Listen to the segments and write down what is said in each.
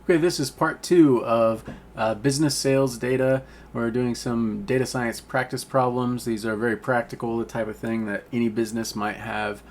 Okay, this is part two of business sales data. We're doing some data science practice problems. These are very practical, the type of thing that any business might have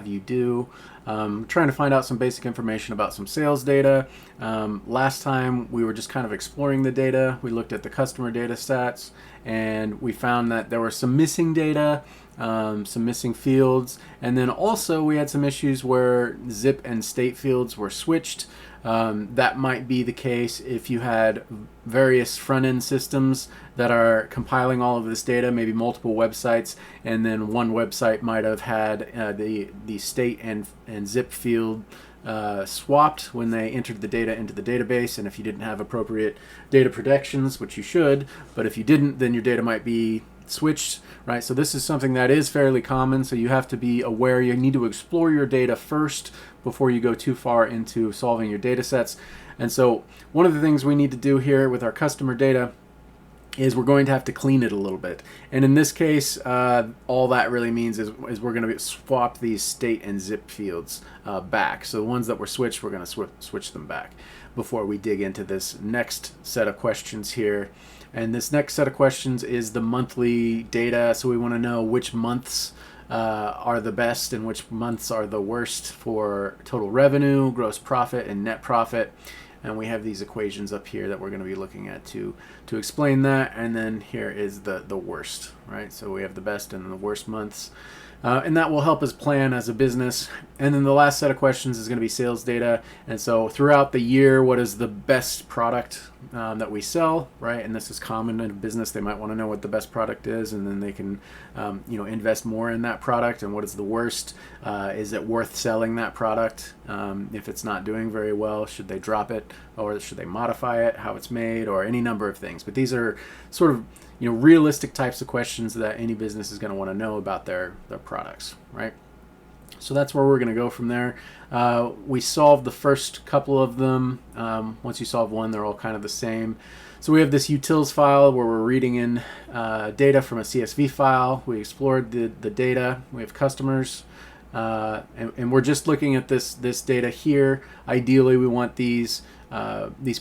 you do. Trying to find out some basic information about some sales data. Last time we were just kind of exploring the data. We looked at the customer data stats and we found that there were some missing data, some missing fields, and then also we had some issues where zip and state fields were switched. That might be the case if you had various front-end systems that are compiling all of this data, maybe multiple websites, and then one website might have had the state and zip field swapped when they entered the data into the database, and if you didn't have appropriate data protections, which you should, but if you didn't, then your data might be switched, right? So this is something that is fairly common, so you have to be aware. You need to explore your data first before you go too far into solving your data sets. And so one of the things we need to do here with our customer data is we're going to have to clean it a little bit. And in this case, all that really means is we're going to swap these state and zip fields back. So the ones that were switched, we're going to switch them back before we dig into this next set of questions here. And this next set of questions is the monthly data. So we want to know which months are the best and which months are the worst for total revenue, gross profit, and net profit. And we have these equations up here that we're going to be looking at to explain that. And then here is the worst, right? So we have the best and the worst months. And that will help us plan as a business. And then the last set of questions is going to be sales data. And so throughout the year, what is the best product that we sell, right? And this is common in a business. They might want to know what the best product is, and then they can, invest more in that product. And what is the worst? Is it worth selling that product? If it's not doing very well, should they drop it, or should they modify it, how it's made, or any number of things. But these are sort of realistic types of questions that any business is going to want to know about their products, right? So that's where we're going to go from there. We solved the first couple of them. Once you solve one, they're all kind of the same. So we have this utils file where we're reading in data from a CSV file. We explored the data. We have customers. And we're just looking at this data here. Ideally, we want these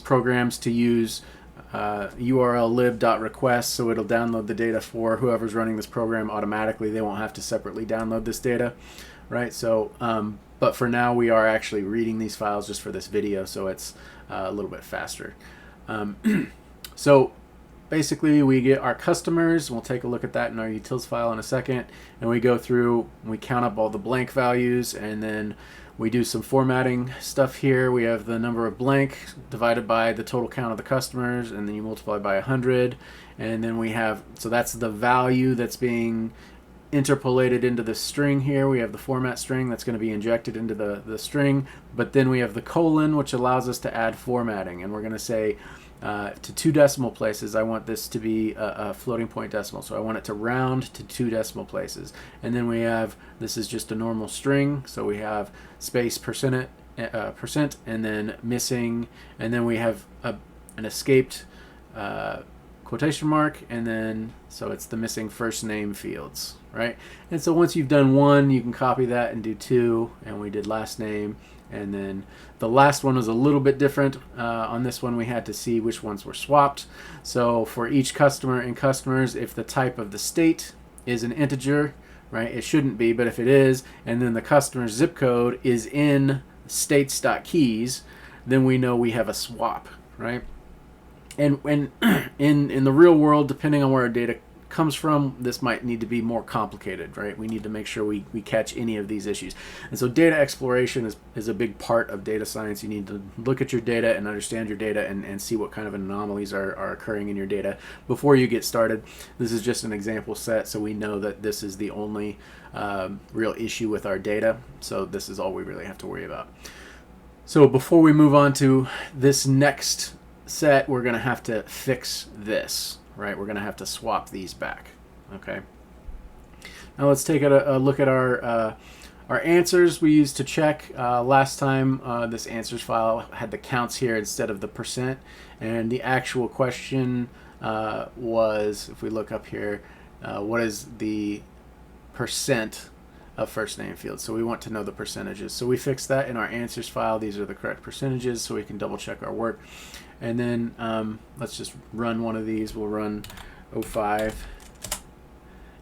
programs to use URL lib.request, so it'll download the data for whoever's running this program automatically. They won't have to separately download this data, right? So, but for now, we are actually reading these files just for this video, so it's a little bit faster. So basically, we get our customers. We'll take a look at that in our utils file in a second, and we go through, we count up all the blank values, and then we do some formatting stuff here. We have the number of blank divided by the total count of the customers, and then you multiply by 100. And then we have, so that's the value that's being interpolated into the string here. We have the format string that's going to be injected into the string. But then we have the colon, which allows us to add formatting. And we're going to say to 2 decimal places, I want this to be a floating point decimal. So I want it to round to 2 decimal places. And then we have, this is just a normal string. So we have space percent, and then missing. And then we have an escaped quotation mark. And then, so it's the missing first name fields, right? And so once you've done 1, you can copy that and do 2. And we did last name. And then the last one was a little bit different. On this one, we had to see which ones were swapped. So for each customer and customers, if the type of the state is an integer, right, it shouldn't be, but if it is, and then the customer's zip code is in states.keys, then we know we have a swap, right? And when in the real world, depending on where our data comes from, this might need to be more complicated, right? We need to make sure we catch any of these issues. And so data exploration is a big part of data science. You need to look at your data and understand your data and see what kind of anomalies are occurring in your data before you get started. This is just an example set, so we know that this is the only real issue with our data. So this is all we really have to worry about. So before we move on to this next set, we're going to have to fix this. Right, we're going to have to swap these back. Okay. Now let's take a look at our answers we used to check. Last time, this answers file had the counts here instead of the percent, and the actual question was, if we look up here, what is the percent of first name fields. So we want to know the percentages. So we fix that in our answers file. These are the correct percentages, so we can double check our work. And then let's just run one of these. We'll run 05.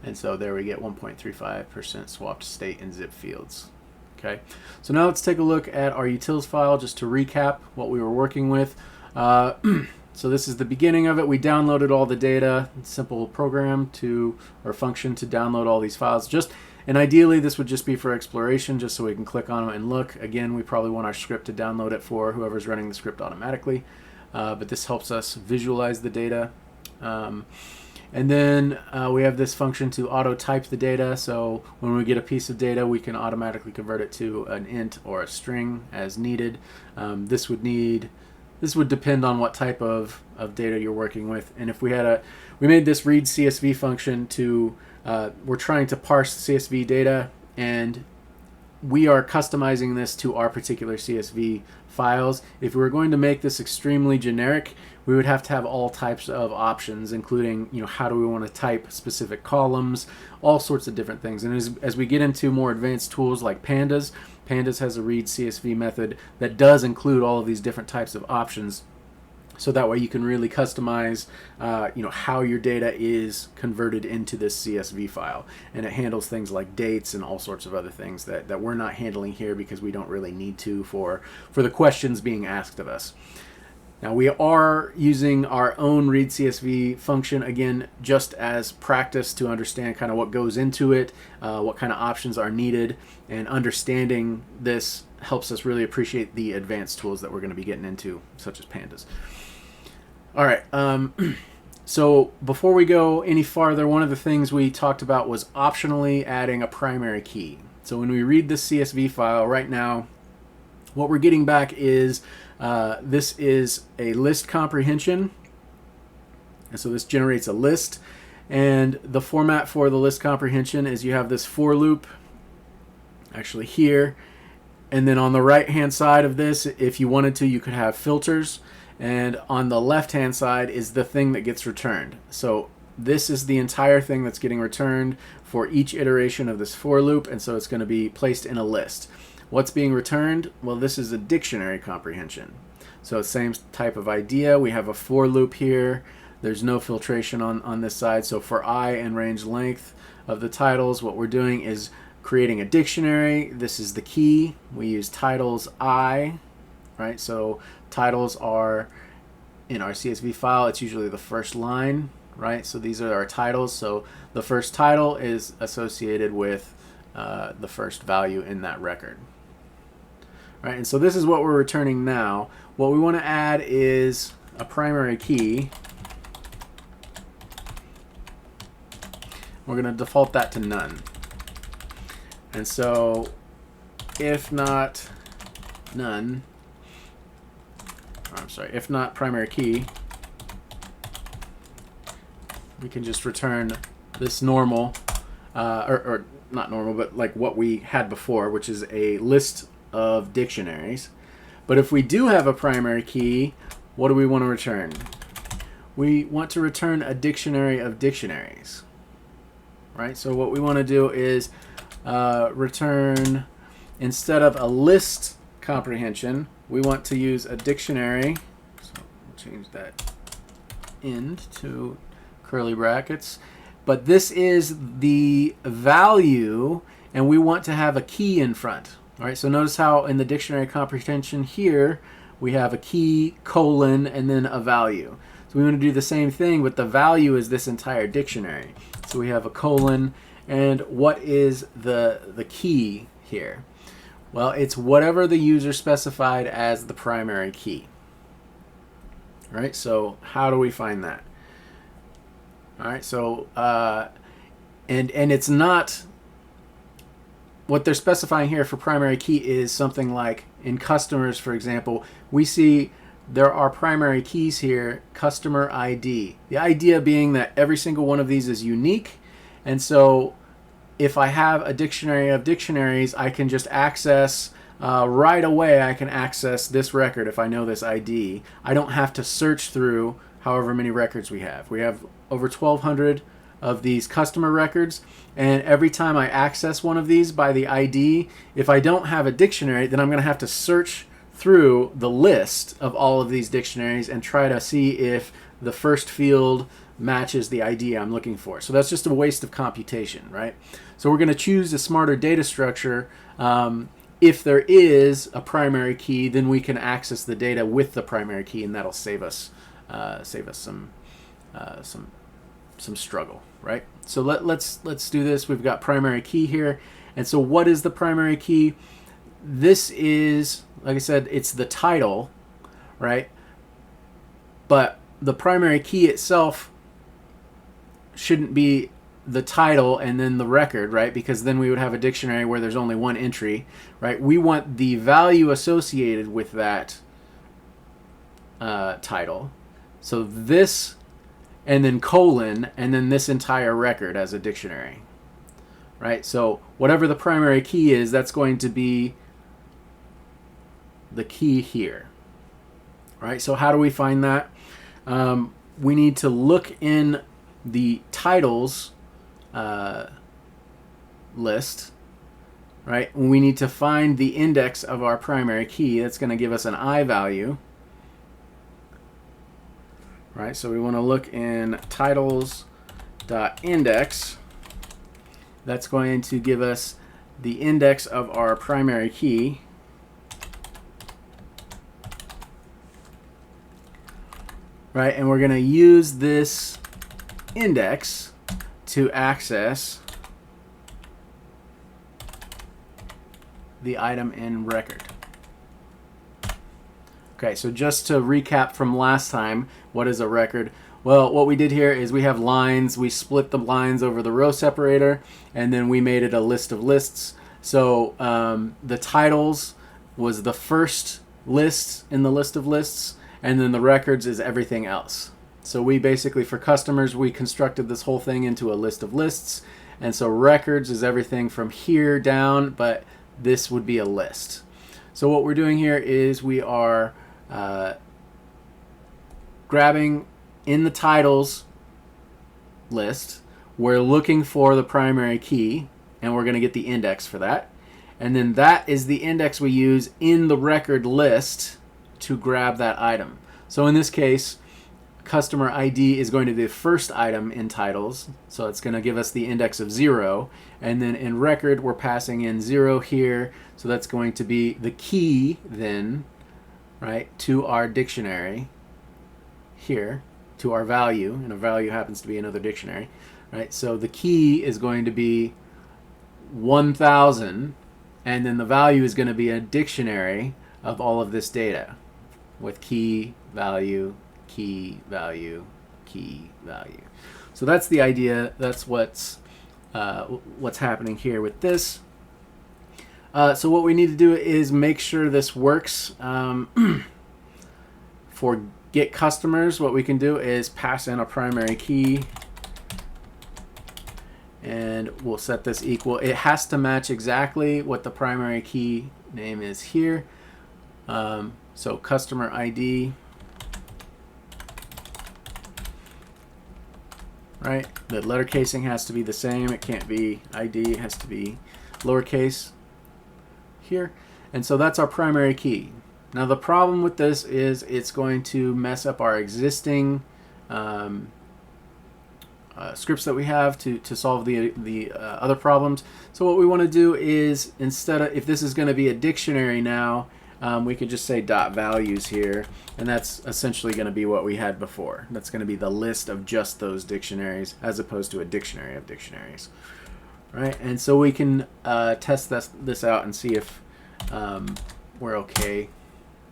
And so there we get 1.35% swapped state and zip fields. Okay, so now let's take a look at our utils file just to recap what we were working with. So this is the beginning of it. We downloaded all the data, simple program to, or function to download all these files. And ideally this would just be for exploration, just so we can click on them and look. Again, we probably want our script to download it for whoever's running the script automatically. But this helps us visualize the data. And then we have this function to auto type the data. So when we get a piece of data, we can automatically convert it to an int or a string as needed. This would depend on what type of data you're working with. And if we made this read CSV function to, we're trying to parse CSV data, and we are customizing this to our particular CSV files. If we were going to make this extremely generic, we would have to have all types of options, including, how do we want to type specific columns, all sorts of different things. And as we get into more advanced tools like Pandas has a read CSV method that does include all of these different types of options. So that way you can really customize, how your data is converted into this CSV file. And it handles things like dates and all sorts of other things that we're not handling here because we don't really need to for the questions being asked of us. Now we are using our own read CSV function, again, just as practice to understand kind of what goes into it, what kind of options are needed, and understanding this helps us really appreciate the advanced tools that we're going to be getting into, such as Pandas. All right, so before we go any farther, one of the things we talked about was optionally adding a primary key. So when we read this CSV file right now, what we're getting back is this is a list comprehension, and so this generates a list, and the format for the list comprehension is you have this for loop actually here, and then on the right hand side of this, if you wanted to, you could have filters, and on the left hand side is the thing that gets returned. So this is the entire thing that's getting returned for each iteration of this for loop, and so it's going to be placed in a list. What's being returned? Well, this is a dictionary comprehension. So same type of idea. We have a for loop here. There's no filtration on this side. So for I and range length of the titles, what we're doing is creating a dictionary. This is the key. We use titles I, right? So titles are in our CSV file. It's usually the first line, right? So these are our titles. So the first title is associated with the first value in that record. Right, and so this is what we're returning now. What we want to add is a primary key. We're going to default that to none. And so if not none, if not primary key, we can just return this normal, or not normal, but like what we had before, which is a list of dictionaries. But if we do have a primary key, what do we want to return? We want to return a dictionary of dictionaries, right? So what we want to do is return, instead of a list comprehension, we want to use a dictionary. So we'll change that end to curly brackets. But this is the value, and we want to have a key in front. All right, so notice how in the dictionary comprehension here, we have a key, colon, and then a value. So we want to do the same thing, but the value is this entire dictionary. So we have a colon, and what is the key here? Well, it's whatever the user specified as the primary key. All right, so how do we find that? All right, so, and it's not, what they're specifying here for primary key is something like in customers, for example, we see there are primary keys here, customer ID. The idea being that every single one of these is unique. And so if I have a dictionary of dictionaries, I can just access, right away, I can access this record if I know this ID. I don't have to search through however many records we have. We have over 1,200 of these customer records, and every time I access one of these by the ID, if I don't have a dictionary, then I'm going to have to search through the list of all of these dictionaries and try to see if the first field matches the ID I'm looking for. So that's just a waste of computation, right? So we're going to choose a smarter data structure. If there is a primary key, then we can access the data with the primary key, and that'll save us some struggle, right? So let's do this. We've got primary key here, and so what is the primary key? This is, like I said, it's the title, right? But the primary key itself shouldn't be the title and then the record, right? Because then we would have a dictionary where there's only one entry, right? We want the value associated with that title. So this, and then colon, and then this entire record as a dictionary, right? So whatever the primary key is, that's going to be the key here, right? So how do we find that? We need to look in the titles list, right? We need to find the index of our primary key. That's going to give us an I value, right? So we want to look in titles.index. That's going to give us the index of our primary key. Right, and we're going to use this index to access the item in record. Okay, so just to recap from last time, what is a record? Well, what we did here is we have lines. We split the lines over the row separator, and then we made it a list of lists. So the titles was the first list in the list of lists, and then the records is everything else. So we basically, for customers, we constructed this whole thing into a list of lists. And so records is everything from here down, but this would be a list. So what we're doing here is we are grabbing in the titles list, we're looking for the primary key, and we're going to get the index for that. And then that is the index we use in the record list to grab that item. So in this case, customer ID is going to be the first item in titles, so it's going to give us the index of 0, and then in record we're passing in 0 here, so that's going to be the key then, right, to our dictionary here, to our value, and a value happens to be another dictionary, right? So the key is going to be 1000, and then the value is going to be a dictionary of all of this data with key, value, key, value, key, value. So that's the idea. That's what's happening here with this. So what we need to do is make sure this works. For get customers, what we can do is pass in a primary key, and we'll set this equal. It has to match exactly what the primary key name is here. So customer ID, right? The letter casing has to be the same. It can't be ID. It has to be lowercase here. And so that's our primary key. Now the problem with this is it's going to mess up our existing scripts that we have to solve the other problems. So what we want to do is, instead of, if this is going to be a dictionary now, we could just say dot values here, and that's essentially going to be what we had before. That's going to be the list of just those dictionaries as opposed to a dictionary of dictionaries, right? And so we can test this out and see if we're okay.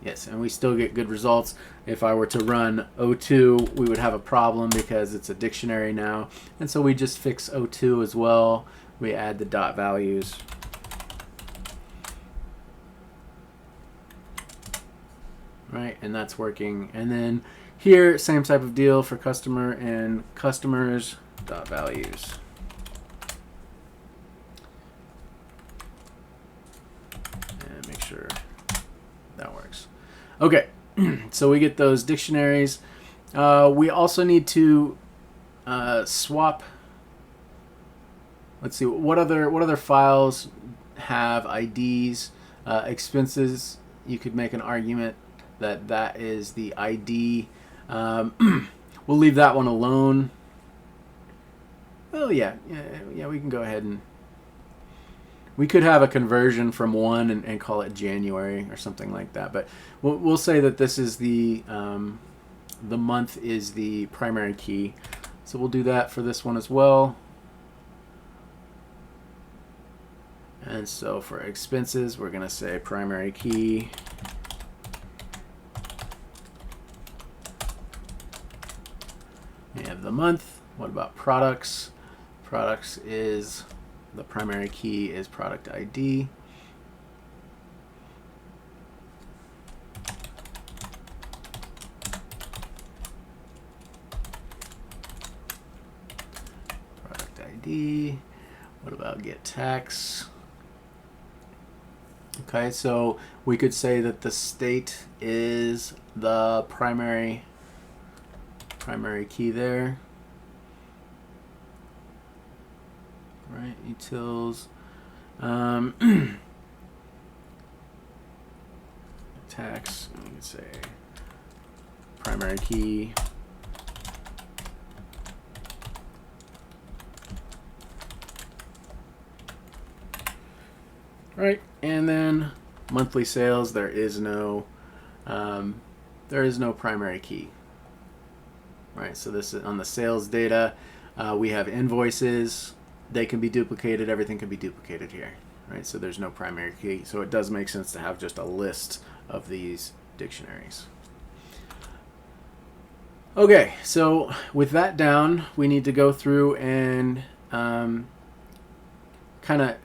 Yes, and we still get good results. If I were to run O2, we would have a problem because it's a dictionary now, and so we just fix O2 as well. We add the dot values. Right, and that's working. And then here, same type of deal for customer and customers dot values. And make sure that works. Okay, so we get those dictionaries. We also need to swap let's see, what other files have IDs? Expenses, you could make an argument that that is the ID. We'll leave that one alone. Well, yeah, we can go ahead and we could have a conversion from one and call it January or something like that. But we'll say that this is the month is the primary key. So we'll do that for this one as well. And so for expenses, we're going to say primary key. We have the month. What about products? Products is the primary key is product ID. Product ID. What about get tax? Okay, so we could say that the state is the primary key there. Right, utils. Tax, we can say primary key. Right, and then monthly sales, there is no primary key. Right, so this is on the sales data. We have invoices. They can be duplicated. Everything can be duplicated here. Right, so there's no primary key. So it does make sense to have just a list of these dictionaries. Okay, so with that down, we need to go through and kind of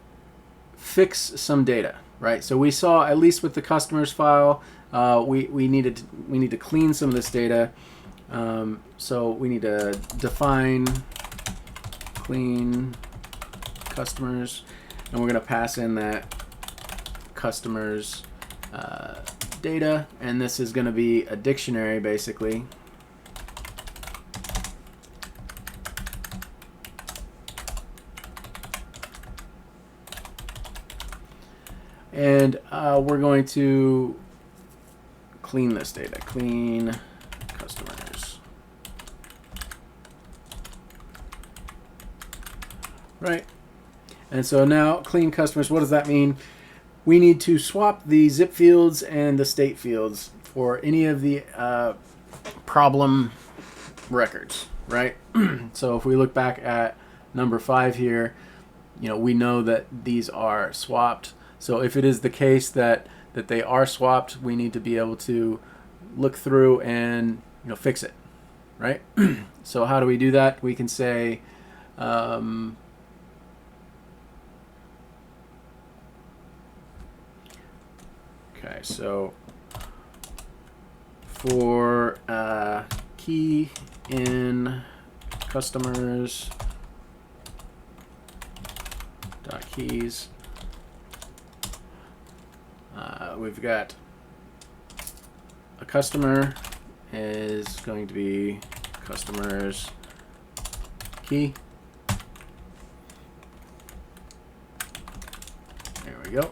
fix some data, right? So we saw, at least with the customers file, we need to clean some of this data. So we need to define clean customers, and we're going to pass in that customers data, and this is going to be a dictionary basically. And we're going to clean this data. Clean customers. Right. And so now clean customers, what does that mean? We need to swap the zip fields and the state fields for any of the problem records, right? So if we look back at number 5 here, we know that these are swapped. So if it is the case that they are swapped, we need to be able to look through and fix it, right? So how do we do that? We can say okay, so for key in customers dot keys, we've got a customer is going to be customers key. There we go.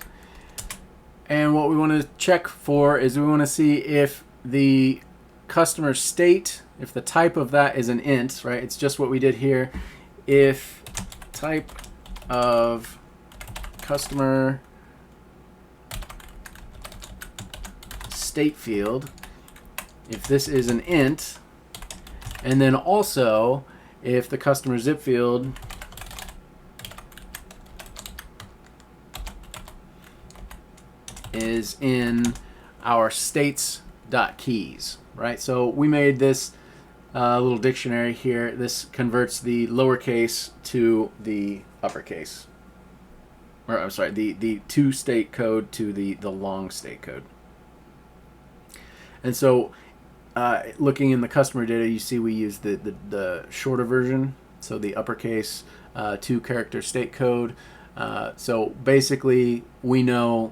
And what we want to check for is we want to see if the customer state, if the type of that is an int, right? It's just what we did here. If type of customer state field, if this is an int, and then also if the customer zip field is in our states.keys, right? So we made this little dictionary here. This converts the lowercase to the uppercase. Or I'm sorry, the two state code to the long state code. And so looking in the customer data, you see we use the shorter version, so the uppercase 2-character state code. So basically we know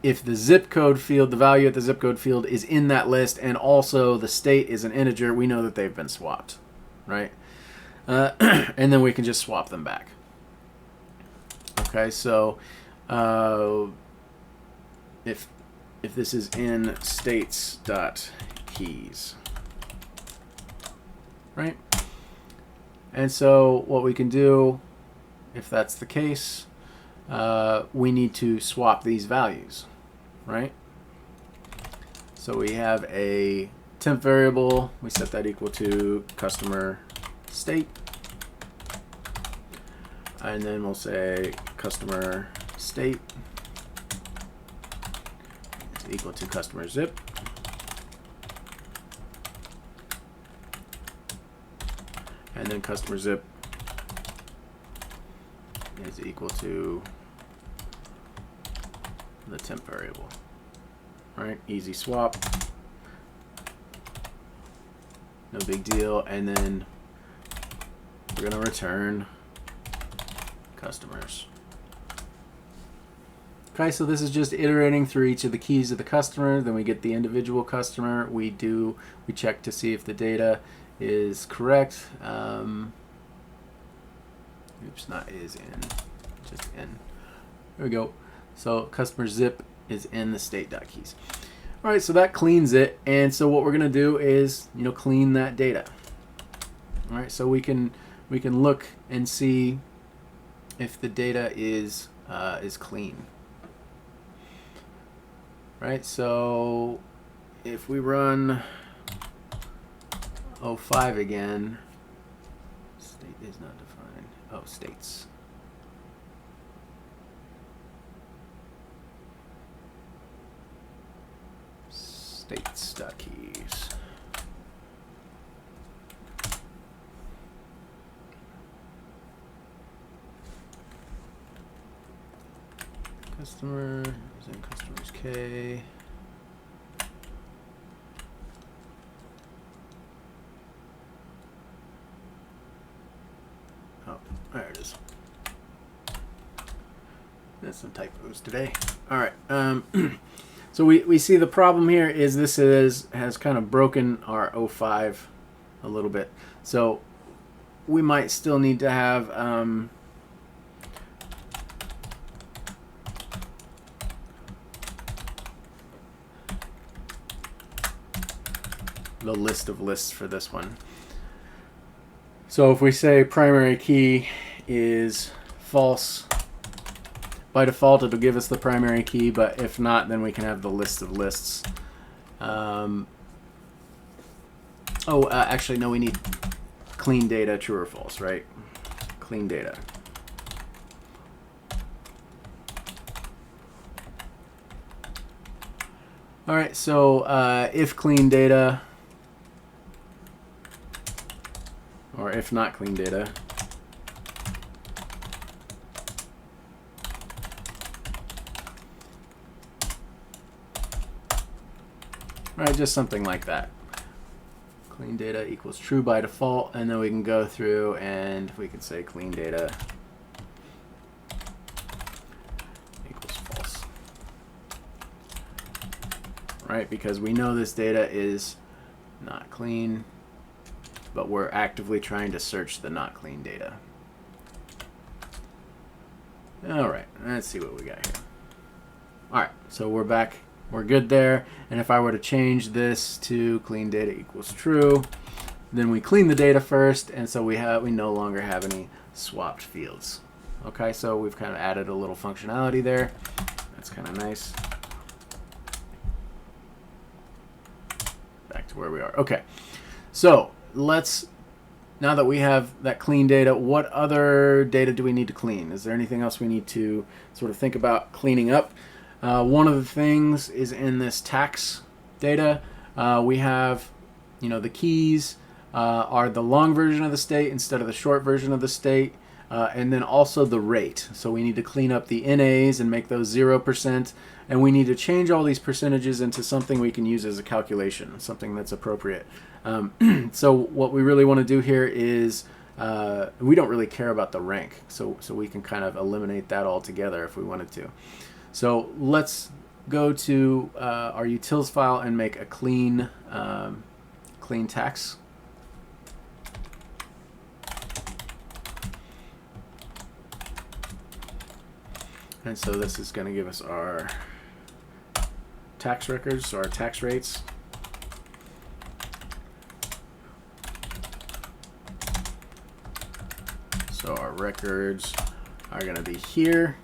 if the zip code field, the value at the zip code field is in that list, and also the state is an integer, we know that they've been swapped, right? And then we can just swap them back. Okay, so if this is in states.keys, right? And so what we can do, if that's the case, we need to swap these values, right? So we have a temp variable. We set that equal to customer state. And then we'll say customer state is equal to customer zip. And then customer zip is equal to the temp variable. All right, easy swap. No big deal. And then we're going to return customers. Okay, so this is just iterating through each of the keys of the customer. Then we get the individual customer. We check to see if the data is correct. Oops, not is in, just in. There we go. So customer zip is in the state.keys. All right, so that cleans it. And so what we're going to do is, clean that data. All right, so we can look and see if the data is clean. Right, so if we run 05 again, state is not defined. Oh, states. States.keys. Customer is in customers K. Oh, there it is. There's some typos today. All right. So we see the problem here is this has kind of broken our 05 a little bit. So we might still need to have the list of lists for this one. So if we say primary key is false, by default it'll give us the primary key, but if not, then we can have the list of lists. Actually no, we need clean data, true or false, right? Clean data. All right, so if clean data, or if not clean data, all right, just something like that. Clean data equals true by default, and then we can go through and we can say clean data equals false. Right, because we know this data is not clean, but we're actively trying to search the not clean data. All right, let's see what we got here. All right, so we're back. We're good there. And if I were to change this to clean data equals true, then we clean the data first, and so we no longer have any swapped fields. Okay, so we've kind of added a little functionality there. That's kind of nice. Back to where we are. Okay, so now that we have that clean data, what other data do we need to clean? Is there anything else we need to sort of think about cleaning up? One of the things is in this tax data. We have, the keys are the long version of the state instead of the short version of the state, and then also the rate. So we need to clean up the NAs and make those 0%, and we need to change all these percentages into something we can use as a calculation, something that's appropriate. So what we really want to do here is we don't really care about the rank, so we can kind of eliminate that altogether if we wanted to. So let's go to our utils file and make a clean tax. And so this is going to give us our tax records, so our tax rates. So our records are going to be here.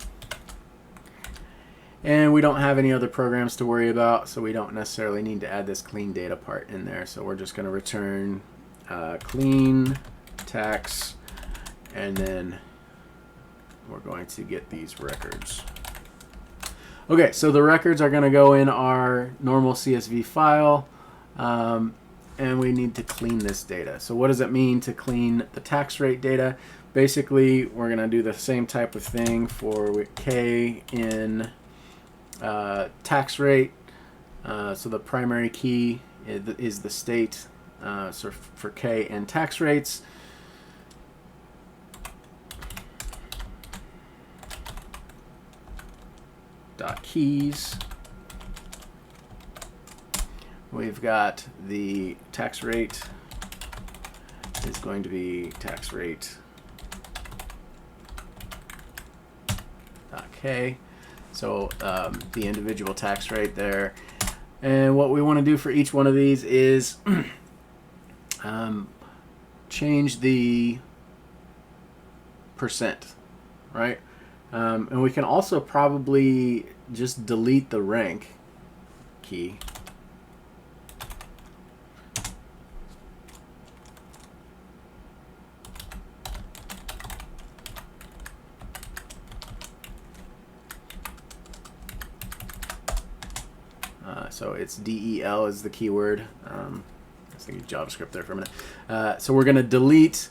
And we don't have any other programs to worry about, so we don't necessarily need to add this clean data part in there. So we're just going to return clean tax, and then we're going to get these records. Okay, so the records are going to go in our normal CSV file, and we need to clean this data. So what does it mean to clean the tax rate data? Basically, we're going to do the same type of thing for K in tax rate. So the primary key is the state. So for K and tax rates, dot keys. We've got the tax rate is going to be tax rate dot K. So the individual tax rate there. And what we want to do for each one of these is change the percent, right? And we can also probably just delete the rank key. So it's DEL is the keyword. I was thinking JavaScript there for a minute. So we're going to delete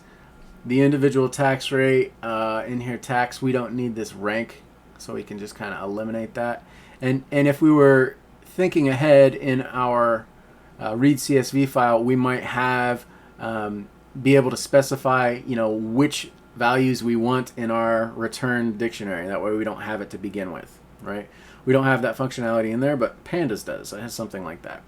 the individual tax rate in here. Tax, we don't need this rank, so we can just kind of eliminate that. And if we were thinking ahead in our read CSV file, we might have be able to specify, which values we want in our return dictionary. That way we don't have it to begin with, right? We don't have that functionality in there, but Pandas does. It has something like that.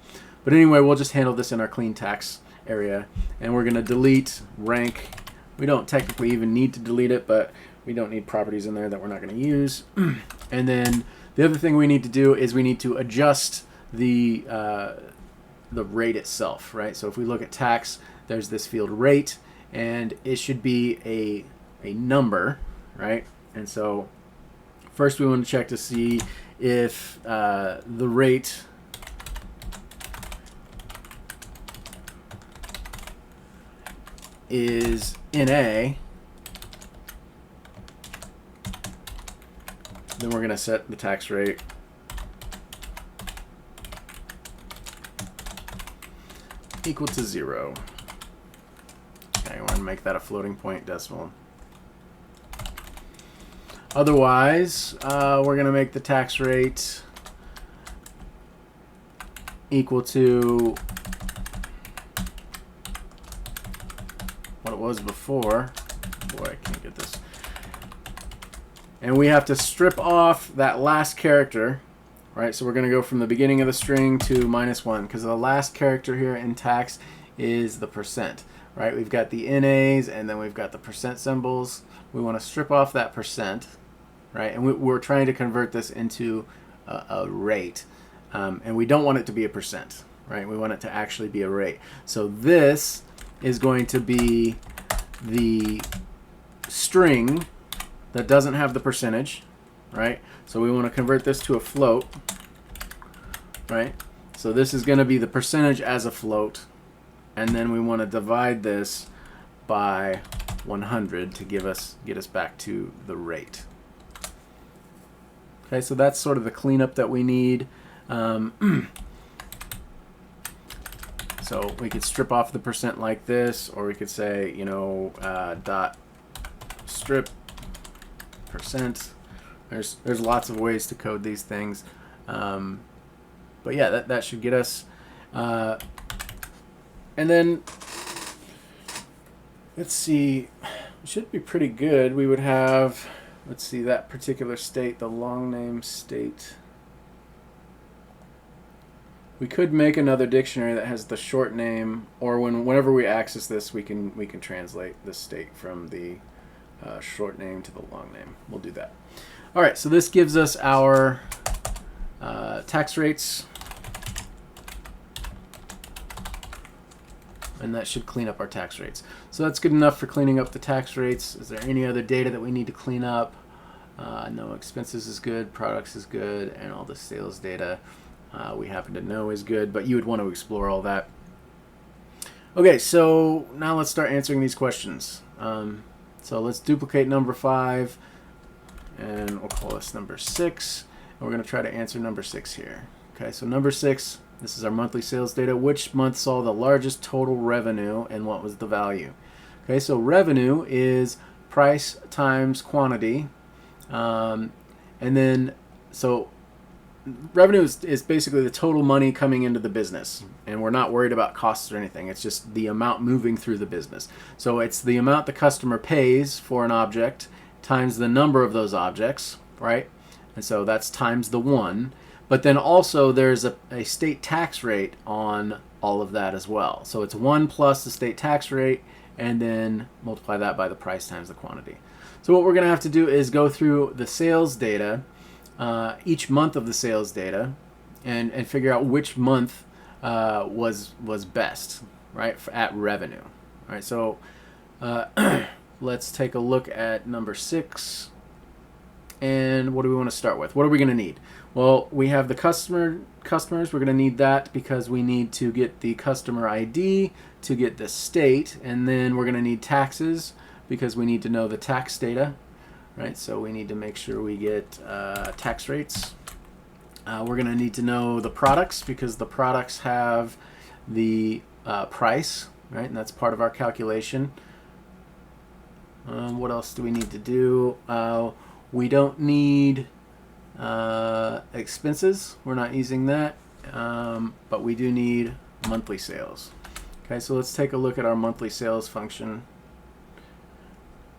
But anyway, we'll just handle this in our clean tax area, and we're going to delete rank. We don't technically even need to delete it, but we don't need properties in there that we're not going to use. And then the other thing we need to do is we need to adjust the rate itself, right? So if we look at tax, there's this field rate, and it should be a number, right? And so first we want to check to see if the rate is NA, then we're going to set the tax rate equal to 0. Okay, I want to make that a floating point decimal. Otherwise, we're going to make the tax rate equal to what it was before. Boy, I can't get this. And we have to strip off that last character, right? So we're going to go from the beginning of the string to -1, because the last character here in tax is the percent, right? We've got the NAs, and then we've got the percent symbols. We want to strip off that percent, right? And we're trying to convert this into a rate. And we don't want it to be a percent, right? We want it to actually be a rate. So this is going to be the string that doesn't have the percentage, right? So we want to convert this to a float, right? So this is going to be the percentage as a float, and then we want to divide this by 100 to get us back to the rate. Okay, so that's sort of the cleanup that we need. So we could strip off the percent like this, or we could say, dot strip percent. There's lots of ways to code these things, but yeah, that should get us. And then let's see, it should be pretty good. We would have, let's see, that particular state, the long name state. We could make another dictionary that has the short name, or whenever we access this, we can translate the state from the short name to the long name. We'll do that. All right, so this gives us our tax rates, and that should clean up our tax rates. So that's good enough for cleaning up the tax rates. Is there any other data that we need to clean up? No, expenses is good, products is good, and all the sales data we happen to know is good, but you would want to explore all that. Okay, so now let's start answering these questions. So let's duplicate number 5, and we'll call this number 6. And we're going to try to answer number 6 here. Okay, so number 6, this is our monthly sales data. Which month saw the largest total revenue, and what was the value? Okay, so revenue is price times quantity. And then, so revenue is basically the total money coming into the business, and we're not worried about costs or anything. It's just the amount moving through the business. So it's the amount the customer pays for an object times the number of those objects, right? And so that's times the 1. But then also there's a state tax rate on all of that as well. So it's 1 plus the state tax rate, and then multiply that by the price times the quantity. So what we're going to have to do is go through the sales data, each month of the sales data, and figure out which month was best, right, at revenue. All right, so let's take a look at number 6. And what do we want to start with? What are we going to need? Well, we have the customers. We're going to need that because we need to get the customer ID to get the state, and then we're going to need taxes because we need to know the tax data, right? So we need to make sure we get tax rates. We're going to need to know the products because the products have the price, right? And that's part of our calculation. What else do we need to do? We don't need expenses. We're not using that, but we do need monthly sales. Okay, so let's take a look at our monthly sales function.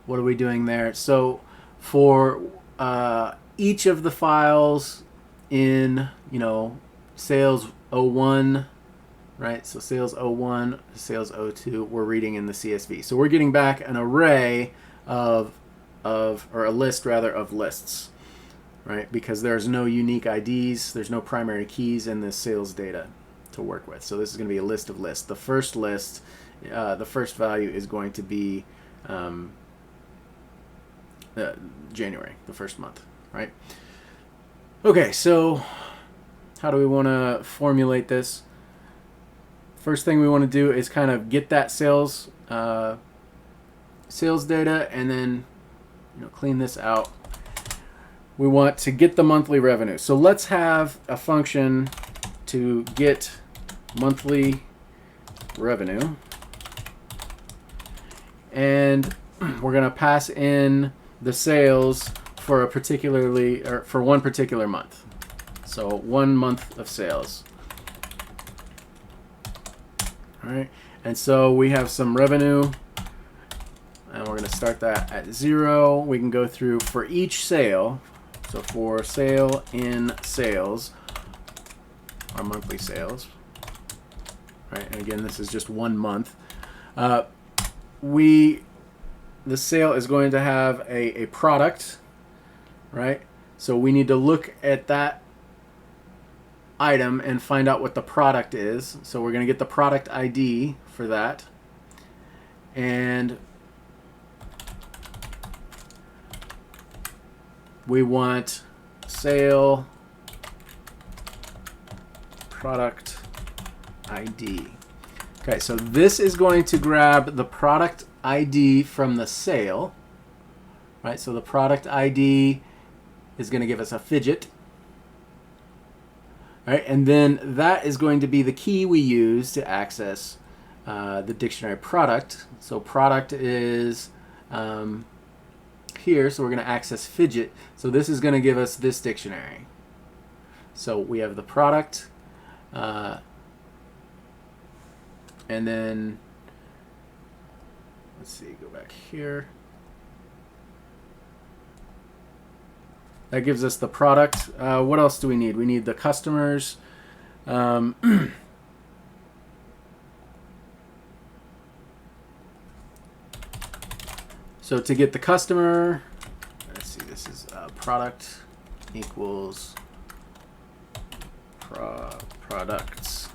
What are we doing there? So for each of the files in, sales 01, right? So sales 01, sales 02, we're reading in the CSV. So we're getting back an array or a list rather of lists, right? Because there's no unique IDs, there's no primary keys in this sales data to work with. So this is going to be a list of lists. The first list, the first value is going to be January, the first month, right? Okay, so how do we want to formulate this? First thing we want to do is kind of get that sales data, and then clean this out. We want to get the monthly revenue. So let's have a function to get monthly revenue, and we're going to pass in the sales for for one particular month. So 1 month of sales. All right, and so we have some revenue, and we're going to start that at 0. We can go through for each sale. So for sale in sales, our monthly sales, right? And again, this is just 1 month. The sale is going to have a product, right? So we need to look at that item and find out what the product is. So we're going to get the product ID for that. And we want sale product ID. Okay, so this is going to grab the product ID from the sale, right? So the product ID is going to give us a fidget, right? And then that is going to be the key we use to access the dictionary product. So product is here, so we're going to access fidget. So this is going to give us this dictionary. So we have the product, and then let's see, go back here. That gives us the product. What else do we need? We need the customers. So to get the customer, let's see, this is product equals products.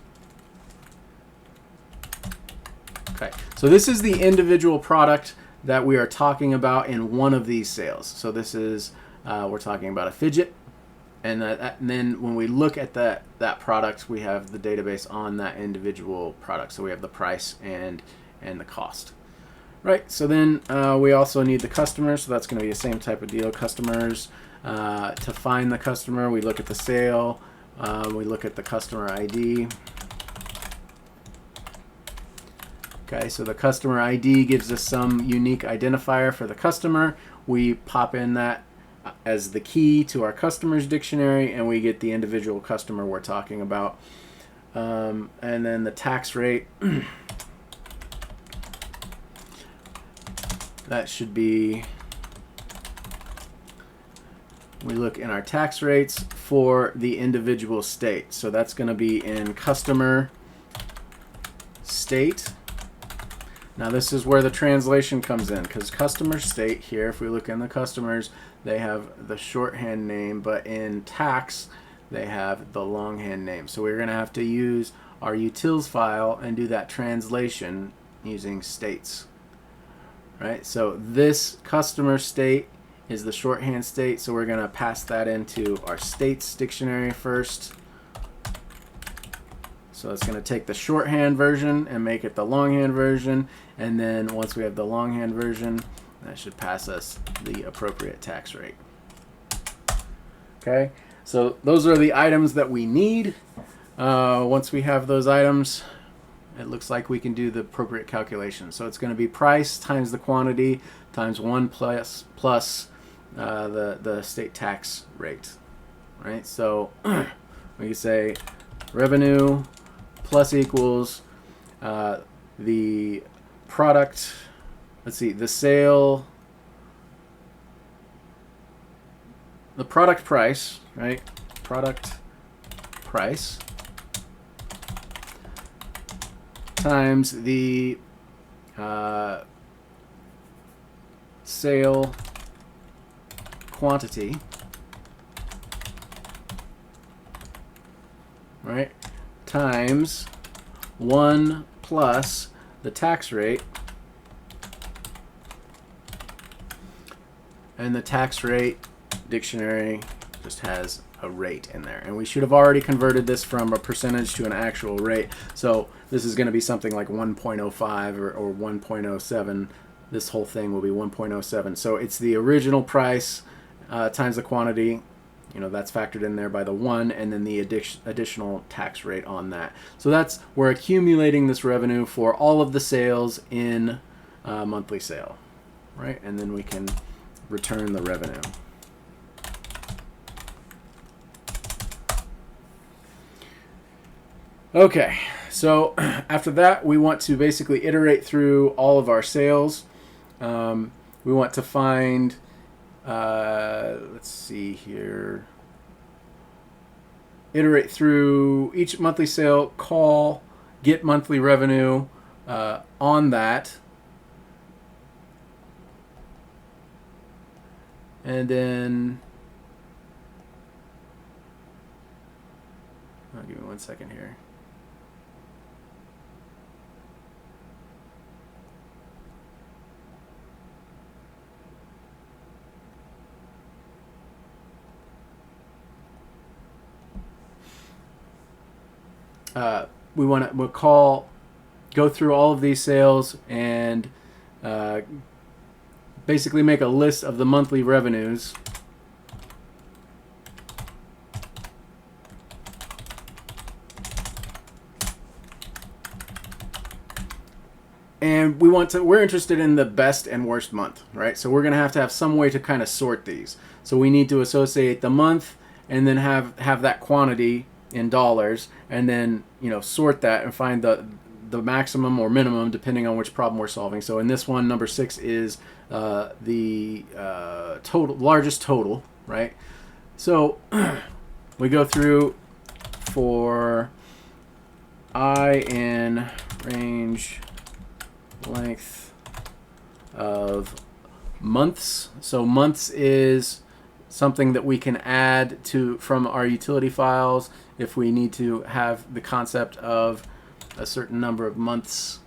Okay, so this is the individual product that we are talking about in one of these sales. So this is, we're talking about a fidget. And then when we look at that product, we have the database on that individual product. So we have the price and the cost. Right, so then we also need the customer. So that's going to be the same type of deal. Customers, to find the customer, we look at the sale. We look at the customer ID. Okay, so the customer ID gives us some unique identifier for the customer. We pop in that as the key to our customers dictionary, and we get the individual customer we're talking about. And then the tax rate, that should be, we look in our tax rates for the individual state. So that's going to be in customer state. Now this is where the translation comes in, because customer state here, if we look in the customers, they have the shorthand name, but in tax, they have the longhand name. So we're going to have to use our utils file and do that translation using states. Right? So this customer state is the shorthand state, so we're going to pass that into our states dictionary first. So it's going to take the shorthand version and make it the longhand version, and then once we have the longhand version, that should pass us the appropriate tax rate. Okay, so those are the items that we need. Once we have those items, it looks like we can do the appropriate calculation. So it's going to be price times the quantity times 1 plus the state tax rate. Right, so we can say revenue plus equals the product, let's see, the sale, the product price, right? Product price times the sale quantity, right? Times 1 plus the tax rate, and the tax rate dictionary just has a rate in there, and we should have already converted this from a percentage to an actual rate. So this is going to be something like 1.05 or 1.07. This whole thing will be 1.07. So it's the original price times the quantity. You know, that's factored in there by the 1, and then the additional tax rate on that. So that's, we're accumulating this revenue for all of the sales in monthly sale, right? And then we can return the revenue. Okay, so after that, we want to basically iterate through all of our sales. We want to find, let's see here, iterate through each monthly sale, call, get monthly revenue on that. And then, give me 1 second here. We'll go through all of these sales and basically make a list of the monthly revenues. And we're interested in the best and worst month, right? So we're going to have some way to kind of sort these. So we need to associate the month and then have that quantity in dollars, and then, you know, sort that and find the maximum or minimum depending on which problem we're solving. So in this one, number 6 is the largest total, right? So we go through for I in range length of months. So months is something that we can add to from our utility files if we need to have the concept of a certain number of months.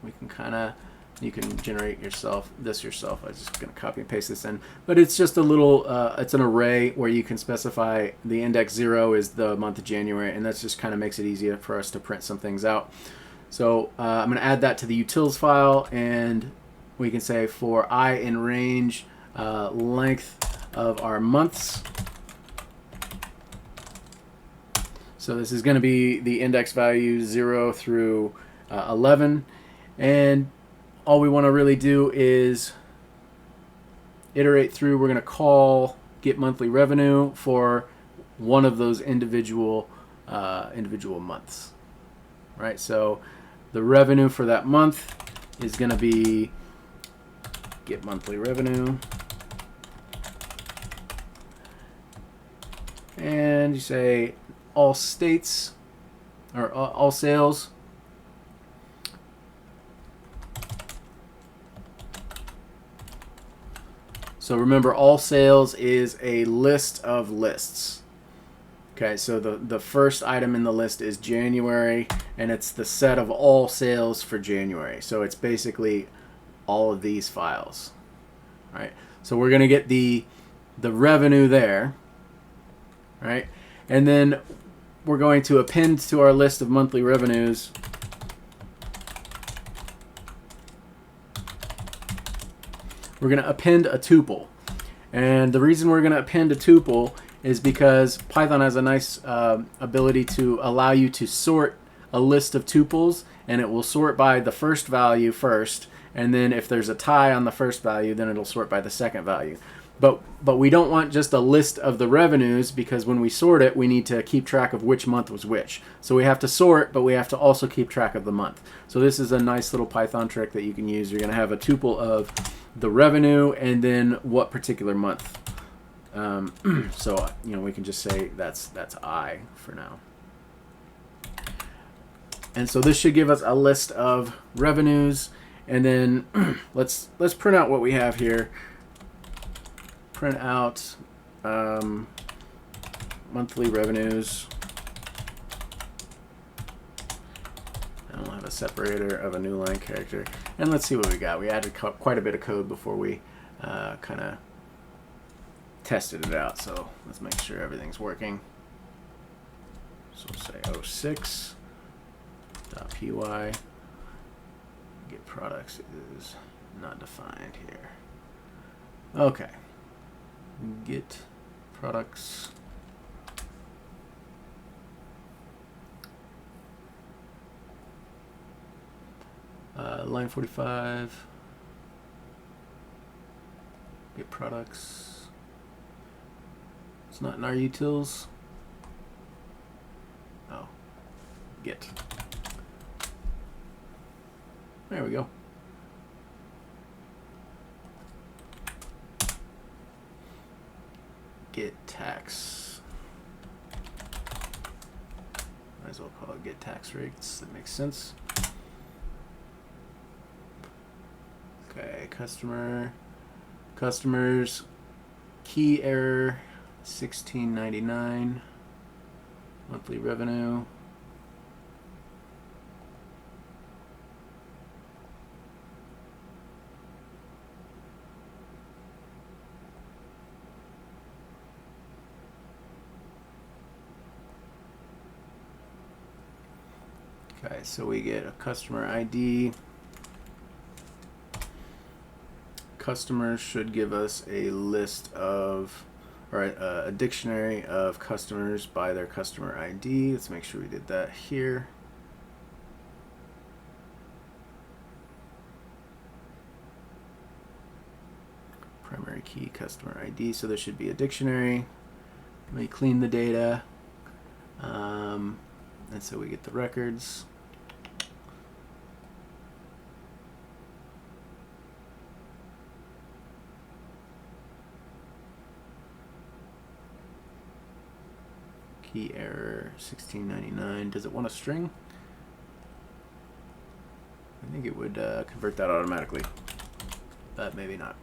We can kind of, you can generate this yourself. I'm just going to copy and paste this in, but it's just a little, it's an array where you can specify the index 0 is the month of January, and that just kind of makes it easier for us to print some things out. So I'm going to add that to the utils file, and we can say for I in range length of our months. So this is going to be the index value 0 through 11, and all we want to really do is iterate through. We're going to call get monthly revenue for one of those individual months, right? So the revenue for that month is going to be get monthly revenue, and you say all states or all sales. So remember, all sales is a list of lists. Okay, so the first item in the list is January, and it's the set of all sales for January. So it's basically all of these files, right? So we're going to get the revenue there, right? And then we're going to append to our list of monthly revenues we're going to append a tuple. And the reason we're going to append a tuple is because Python has a nice ability to allow you to sort a list of tuples, and it will sort by the first value first, and then if there's a tie on the first value, then it'll sort by the second value. But we don't want just a list of the revenues, because when we sort it, we need to keep track of which month was which. So we have to sort, but we have to also keep track of the month. So this is a nice little Python trick that you can use. You're going to have a tuple of the revenue and then what particular month. So we can just say that's I for now. And so this should give us a list of revenues, and then let's print out what we have here. Print out monthly revenues. And we'll have a separator of a new line character. And let's see what we got. We added quite a bit of code before we kind of tested it out. So let's make sure everything's working. So we'll say 06.py. Get products is not defined here. Okay. Get products. Line 45. Get products. It's not in our utils. Oh, get. There we go. Get tax. Might as well call it get tax rates. That makes sense. Okay, customers, key error 1699, monthly revenue. Okay, so we get a customer ID. Customers should give us a list of, or a dictionary of customers by their customer ID. Let's make sure we did that here. Primary key customer ID. So there should be a dictionary. Let me clean the data. And so we get the records. Key error 1699. Does it want a string? I think it would convert that automatically, but maybe not.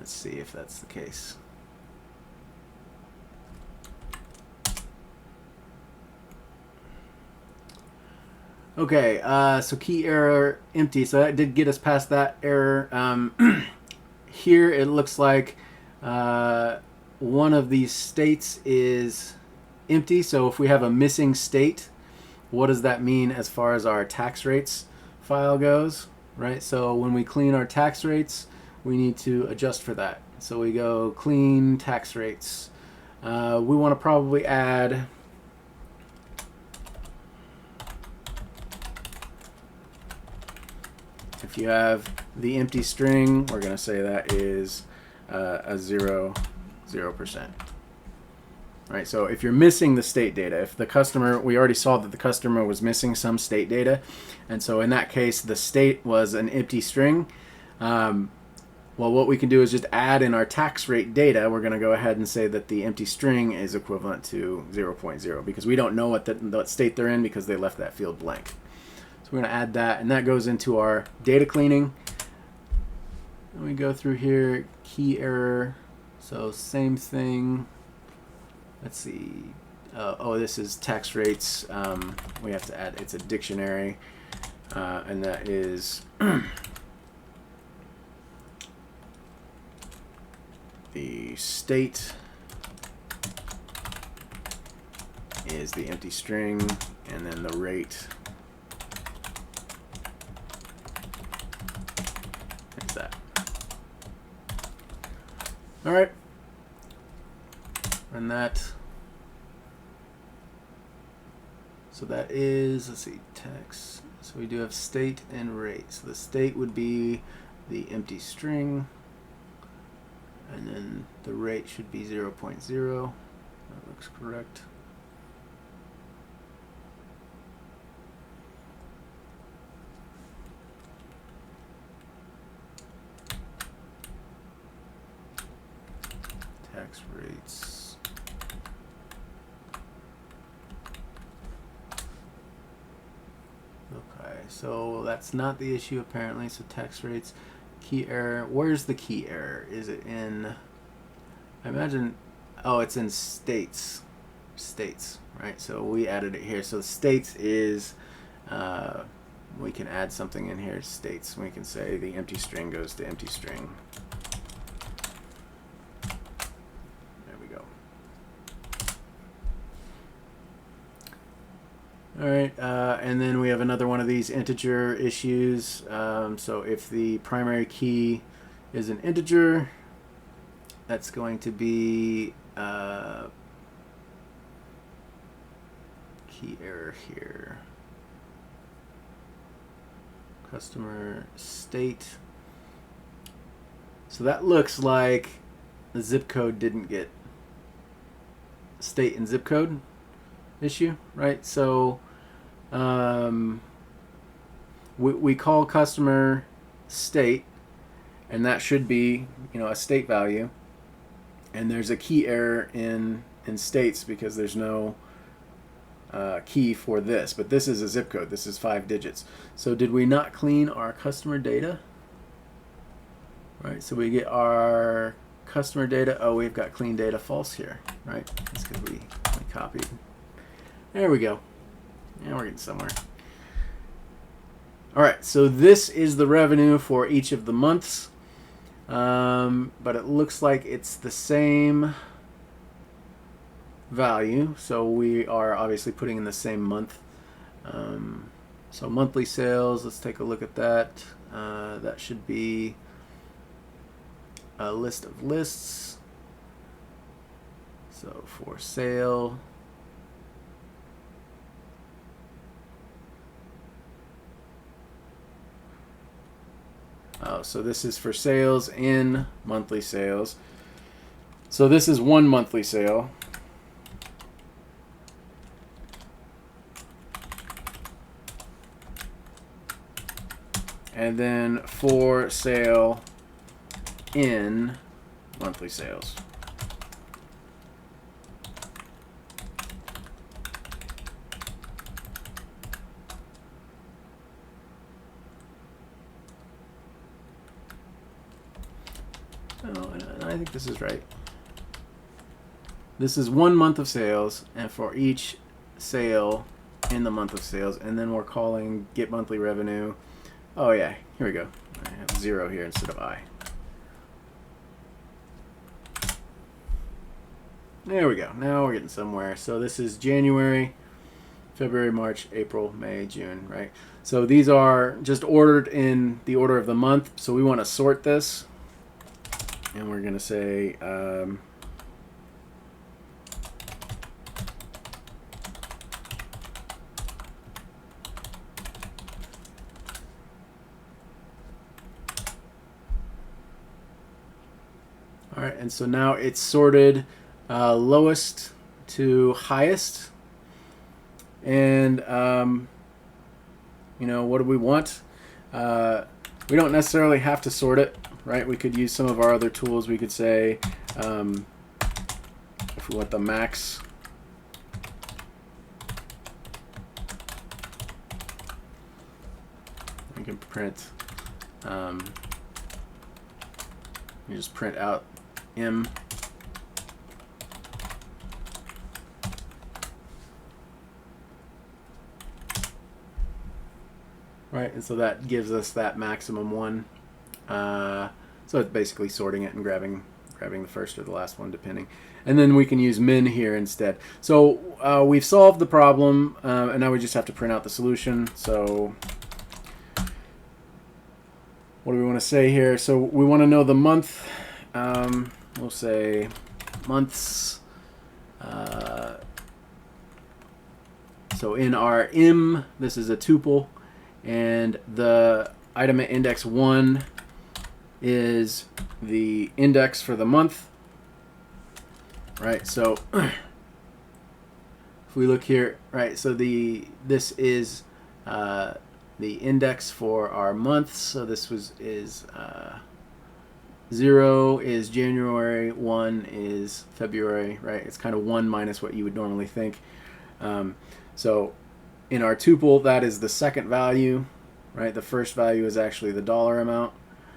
Let's see if that's the case. Okay, so key error empty. So that did get us past that error. Here it looks like one of these states is empty. So if we have a missing state, what does that mean as far as our tax rates file goes, right? So when we clean our tax rates, we need to adjust for that. So we go clean tax rates. We want to probably add if you have the empty string, we're going to say that is a 0%. Right, so if you're missing the state data, if the customer, we already saw that the customer was missing some state data, and so in that case, the state was an empty string. Well, what we can do is just add in our tax rate data. We're going to go ahead and say that the empty string is equivalent to 0.0 because we don't know what state they're in because they left that field blank. So we're going to add that, and that goes into our data cleaning. And we go through here, key error. So same thing. Let's see. Oh, this is tax rates. We have to add, it's a dictionary, and that is the state is the empty string, and then the rate is that. All right. And that, so that is, let's see, text. So we do have state and rate. So the state would be the empty string, and then the rate should be 0.0. That looks correct. Tax rates. Okay, so that's not the issue apparently. So tax rates, key error. Where's the key error? Is it in, I imagine, oh, it's in states. States, right? So we added it here. So states is, we can add something in here, states. We can say the empty string goes to empty string. There we go. All right, and then we have another one of these integer issues. So if the primary key is an integer, that's going to be key error here. Customer state. So that looks like the zip code didn't get state and zip code issue, right? So we call customer state, and that should be, a state value, and there's a key error in states because there's no key for this, but this is a zip code. This is 5 digits. So did we not clean our customer data? Right, so we get our customer data. Oh, we've got clean data false here, right? That's because we copied. There we go. Yeah, we're getting somewhere. All right, so this is the revenue for each of the months, but it looks like it's the same value, so we are obviously putting in the same month. So monthly sales, let's take a look at that. That should be a list of lists. So for sale, so this is for sales in monthly sales. So this is one monthly sale. And then for sale in monthly sales. Oh, and I think this is right. This is 1 month of sales, and for each sale in the month of sales, and then we're calling get monthly revenue. Oh yeah, here we go. I have 0 here instead of I. There we go. Now we're getting somewhere. So this is January, February, March, April, May, June, right? So these are just ordered in the order of the month. So we want to sort this, and we're going to say all right, and so now it's sorted lowest to highest. And, you know, what do we want? We don't necessarily have to sort it, right? We could use some of our other tools. We could say, if we want the max, we can print, you just print out M. Right, and so that gives us that maximum one. So it's basically sorting it and grabbing the first or the last one, depending. And then we can use min here instead. So we've solved the problem, and now we just have to print out the solution. So what do we want to say here? So we want to know the month. We'll say months. So in our M, this is a tuple. And the item at index 1 is the index for the month, right? So if we look here, right, so this is the index for our months. So this is 0 is January, 1 is February, right? It's kind of 1 minus what you would normally think. So in our tuple, that is the second value, right? The first value is actually the dollar amount.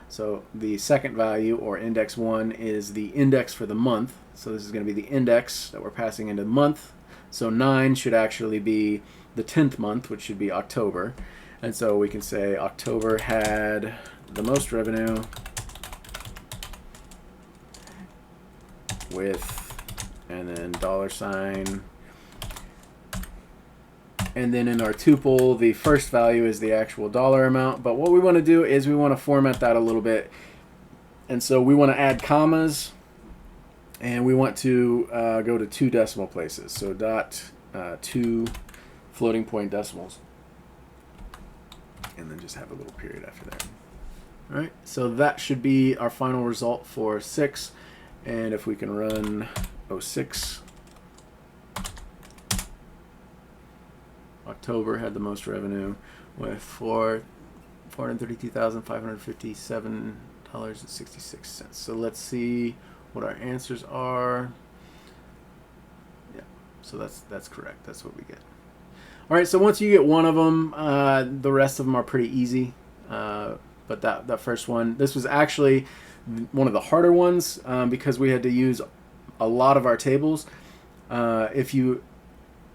So the second value, or index 1, is the index for the month. So this is going to be the index that we're passing into the month. So 9 should actually be the 10th month, which should be October. And so we can say October had the most revenue with, and then $. And then in our tuple, the first value is the actual dollar amount. But what we want to do is we want to format that a little bit. And so we want to add commas, and we want to go to 2 decimal places. So dot 2 floating point decimals. And then just have a little period after that. All right, so that should be our final result for 6. And if we can run 06. October had the most revenue with $432,557.66. So let's see what our answers are. Yeah, so that's correct. That's what we get. All right, so once you get one of them, the rest of them are pretty easy. But that first one, this was actually one of the harder ones because we had to use a lot of our tables.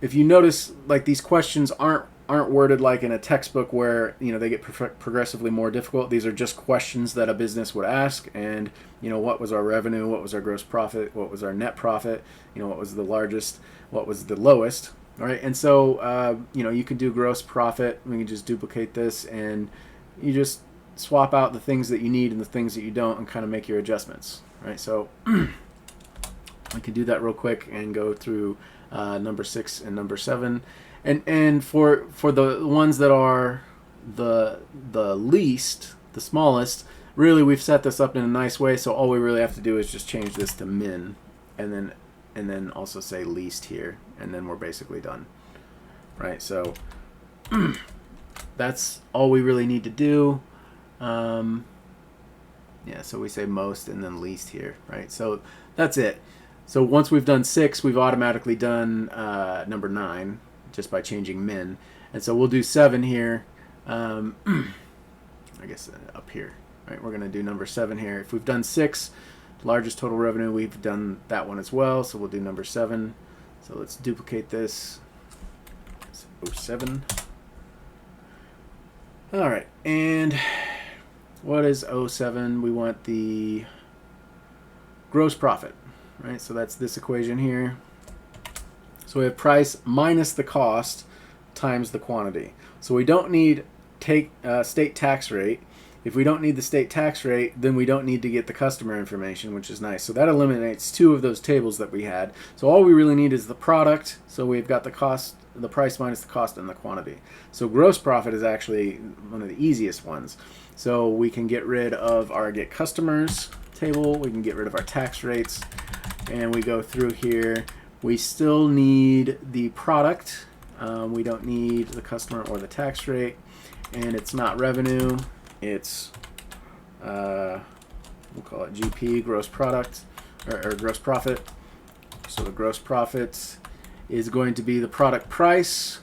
If you notice, like, these questions aren't worded like in a textbook where, you know, they get progressively more difficult. These are just questions that a business would ask, and, you know, what was our revenue, what was our gross profit, what was our net profit, you know, what was the largest, what was the lowest, all right? And so, you know, you can do gross profit. We can just duplicate this, and you just swap out the things that you need and the things that you don't, and kind of make your adjustments, right? So we can do that real quick and go through number 6 and number 7, and for the ones that are the least, the smallest, really we've set this up in a nice way. So all we really have to do is just change this to min, and then also say least here, and then we're basically done, right? So that's all we really need to do. Yeah, so we say most and then least here, right? So that's it. So once we've done 6, we've automatically done number 9 just by changing min. And so we'll do 7 here. I guess up here, right? We're going to do number 7 here. If we've done 6, Largest total revenue, we've done that one as well, so we'll do number 7. So let's duplicate this. It's 07. All right, and what is 07? We want the gross profit, right? So that's this equation here. So we have price minus the cost times the quantity. So we don't need state tax rate. If we don't need the state tax rate, then we don't need to get the customer information, which is nice. So that eliminates 2 of those tables that we had. So all we really need is the product. So we've got the cost, the price minus the cost, and the quantity. So gross profit is actually one of the easiest ones. So we can get rid of our get customers table. We can get rid of our tax rates. And we go through here. We still need the product. We don't need the customer or the tax rate. And it's not revenue. It's, we'll call it GP, gross product, or gross profit. So the gross profit is going to be the product price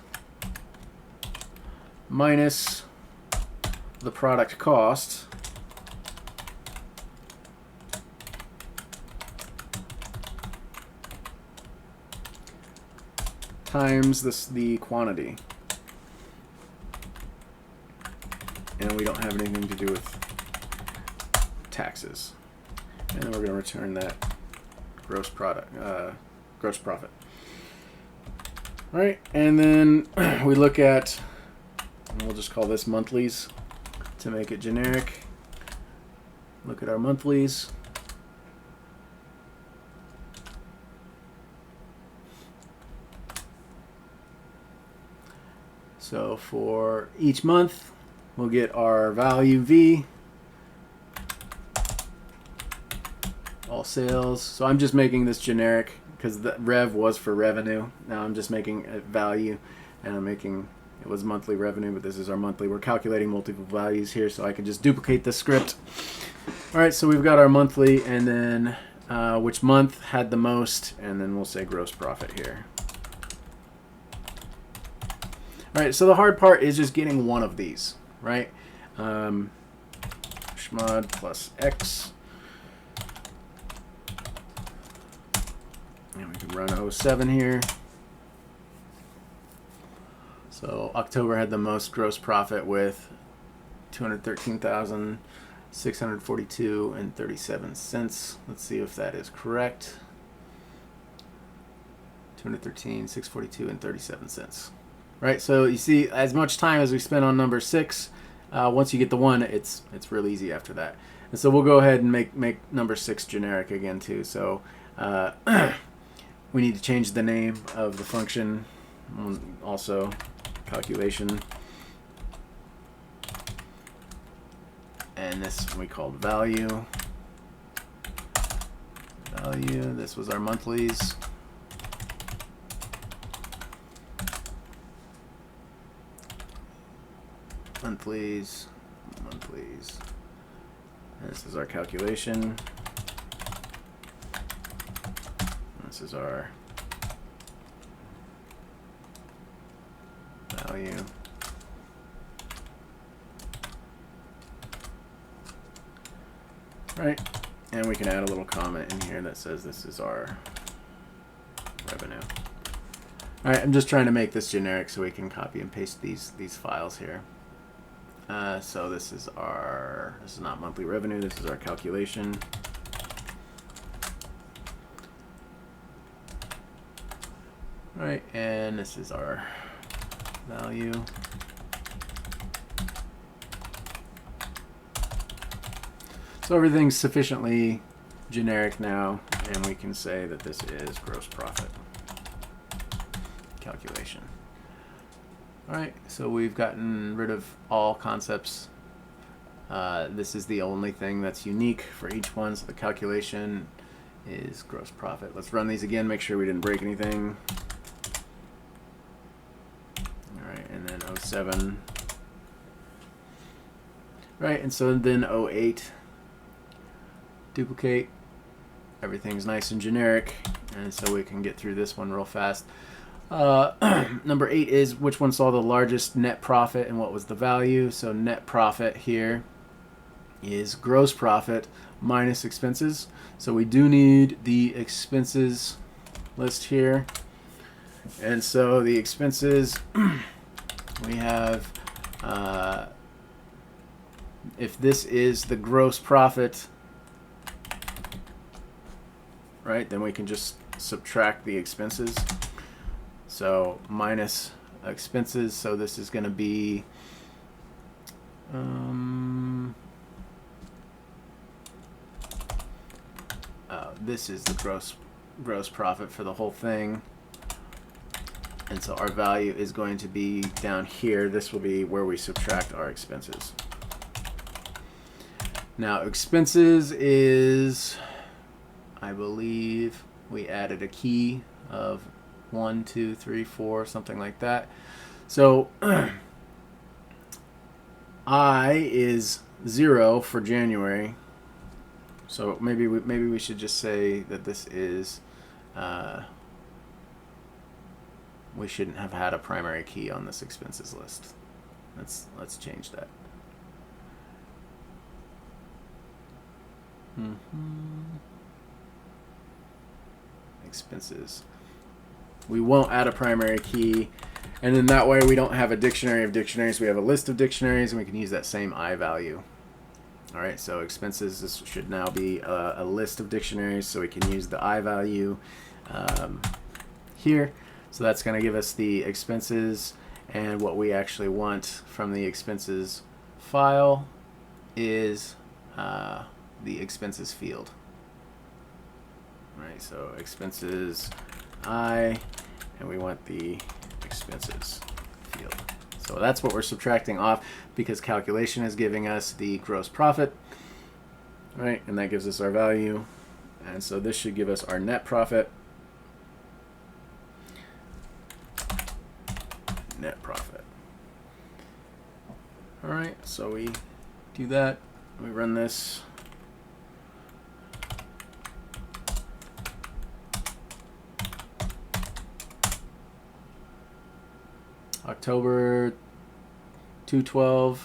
minus the product cost times the quantity. And we don't have anything to do with taxes. And then we're going to return that gross profit. All right, and then we look at, and we'll just call this monthlies to make it generic. Look at our monthlies. So for each month, we'll get our value V, all sales. So I'm just making this generic because the rev was for revenue. Now I'm just making a value, and I'm making, it was monthly revenue, but this is our monthly. We're calculating multiple values here, so I can just duplicate the script. All right, so we've got our monthly, and then which month had the most, and then we'll say gross profit here. All right, so the hard part is just getting one of these, right? Shmod plus X. And we can run 07 here. So October had the most gross profit with $213,642.37. Let's see if that is correct. $213,642.37. Right, so you see, as much time as we spent on number 6, once you get the 1, it's real easy after that. And so we'll go ahead and make number 6 generic again too. So we need to change the name of the function, also calculation, and this we called value. This was our monthlies. Monthlies. And this is our calculation. This is our value. Right, and we can add a little comment in here that says this is our revenue. All right, I'm just trying to make this generic so we can copy and paste these files here. So this is not monthly revenue, this is our calculation. Right, and this is our value. So everything's sufficiently generic now, and we can say that this is gross profit calculation. All right, so we've gotten rid of all concepts. This is the only thing that's unique for each one, so the calculation is gross profit. Let's run these again, make sure we didn't break anything. All right, and then 07. Right, and so then 08. Duplicate. Everything's nice and generic, and so we can get through this one real fast. Number 8 is which one saw the largest net profit and what was the value. So net profit here is gross profit minus expenses. So we do need the expenses list here. And so the expenses, we have, if this is the gross profit, right, then we can just subtract the expenses. So minus expenses, so this is going to be this is the gross profit for the whole thing, and so our value is going to be down here. This will be where we subtract our expenses. Now expenses is, I believe we added a key of 1, 2, 3, 4, something like that. So I is 0 for January. So maybe we should just say that this is, we shouldn't have had a primary key on this expenses list. Let's change that. Expenses. We won't add a primary key, and then that way we don't have a dictionary of dictionaries. We have a list of dictionaries, and we can use that same I value. All right, so expenses, this should now be a list of dictionaries, so we can use the I value here. So that's going to give us the expenses, and what we actually want from the expenses file is the expenses field. All right, so expenses I, and we want the expenses field. So that's what we're subtracting off, because calculation is giving us the gross profit, right? And that gives us our value. And so this should give us our net profit. Net profit. All right, so we do that. We run this. October 2/12,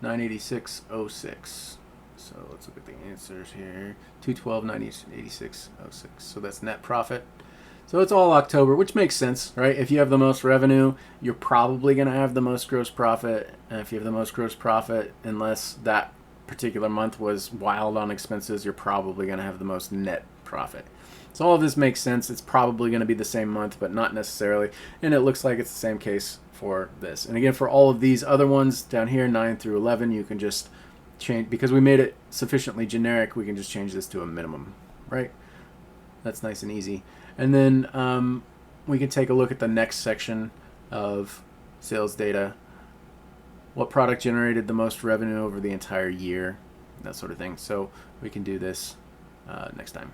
986.06. So let's look at the answers here. 2/12, 986.06. So that's net profit. So it's all October, which makes sense, right? If you have the most revenue, you're probably going to have the most gross profit. And if you have the most gross profit, unless that particular month was wild on expenses, you're probably going to have the most net profit. So all of this makes sense. It's probably going to be the same month, but not necessarily. And it looks like it's the same case for this. And again, for all of these other ones down here, 9 through 11, you can just change, because we made it sufficiently generic, we can just change this to a minimum, right? That's nice and easy. And then we can take a look at the next section of sales data. What product generated the most revenue over the entire year, that sort of thing. So we can do this next time.